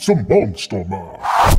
some Monster Mash!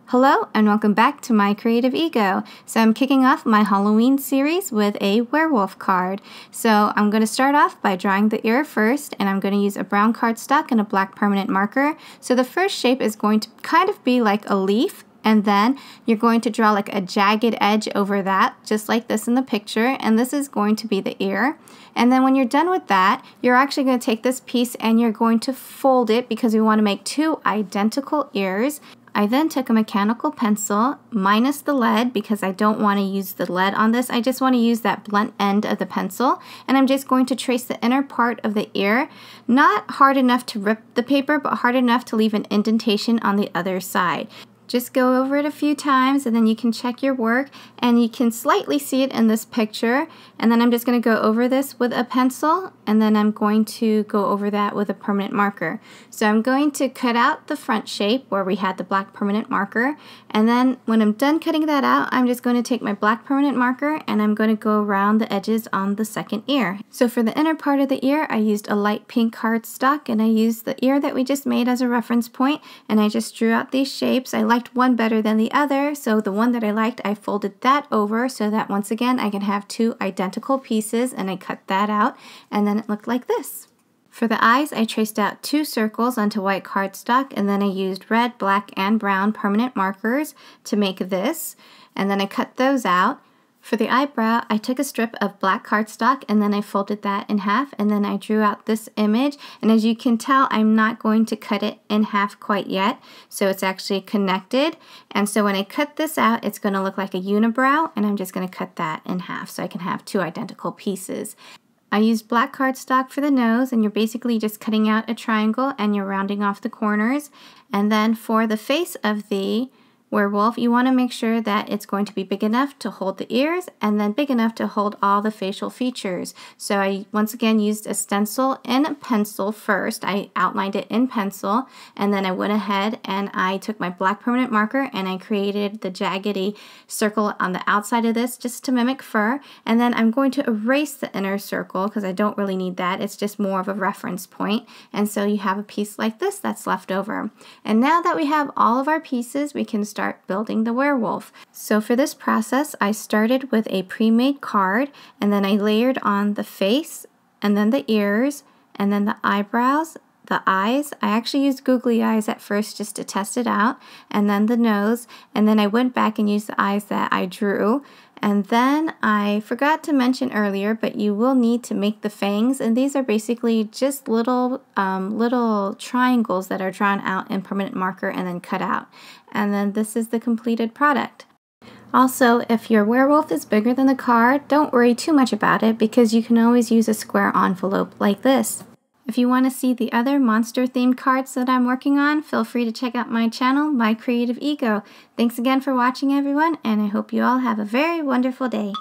Hello and welcome back to My Creative Ego. So I'm kicking off my Halloween series with a werewolf card. So I'm going to start off by drawing the ear first, and I'm going to use a brown cardstock and a black permanent marker. So the first shape is going to kind of be like a leaf, and then you're going to draw like a jagged edge over that, just like this in the picture, and this is going to be the ear. And then when you're done with that, you're actually going to take this piece and you're going to fold it because we want to make two identical ears. I then took a mechanical pencil, minus the lead because I don't want to use the lead on this. I just want to use that blunt end of the pencil, and I'm just going to trace the inner part of the ear, not hard enough to rip the paper, but hard enough to leave an indentation on the other side. Just go over it a few times and then you can check your work, and you can slightly see it in this picture. And then I'm just going to go over this with a pencil, and then I'm going to go over that with a permanent marker. So I'm going to cut out the front shape where we had the black permanent marker, and then when I'm done cutting that out, I'm just going to take my black permanent marker and I'm going to go around the edges on the second ear. So for the inner part of the ear, I used a light pink cardstock, and I used the ear that we just made as a reference point, and I just drew out these shapes. I liked one better than the other, so the one that I liked, I folded that over so that once again I can have two identical pieces, and I cut that out, and then it looked like this. For the eyes, I traced out two circles onto white cardstock, and then I used red, black, and brown permanent markers to make this, and then I cut those out. For the eyebrow, I took a strip of black cardstock and then I folded that in half, and then I drew out this image, and as you can tell, I'm not going to cut it in half quite yet, so it's actually connected. And so when I cut this out, it's going to look like a unibrow, and I'm just going to cut that in half so I can have two identical pieces. I used black cardstock for the nose, and you're basically just cutting out a triangle and you're rounding off the corners. And then for the face of the werewolf, you want to make sure that it's going to be big enough to hold the ears and then big enough to hold all the facial features. So I once again used a stencil and pencil first. I outlined it in pencil, and then I went ahead and I took my black permanent marker and I created the jaggedy circle on the outside of this just to mimic fur. And then I'm going to erase the inner circle because I don't really need that. It's just more of a reference point. And so you have a piece like this that's left over. And now that we have all of our pieces, we can start building the werewolf. So for this process, I started with a pre-made card, and then I layered on the face, and then the ears, and then the eyebrows, the eyes. I actually used googly eyes at first just to test it out, and then the nose, and then I went back and used the eyes that I drew. And then I forgot to mention earlier, but you will need to make the fangs, and these are basically just little triangles that are drawn out in permanent marker and then cut out. And then this is the completed product. Also, if your werewolf is bigger than the card, don't worry too much about it because you can always use a square envelope like this. If you want to see the other monster-themed cards that I'm working on, feel free to check out my channel, My Creative Ego. Thanks again for watching, everyone, and I hope you all have a very wonderful day.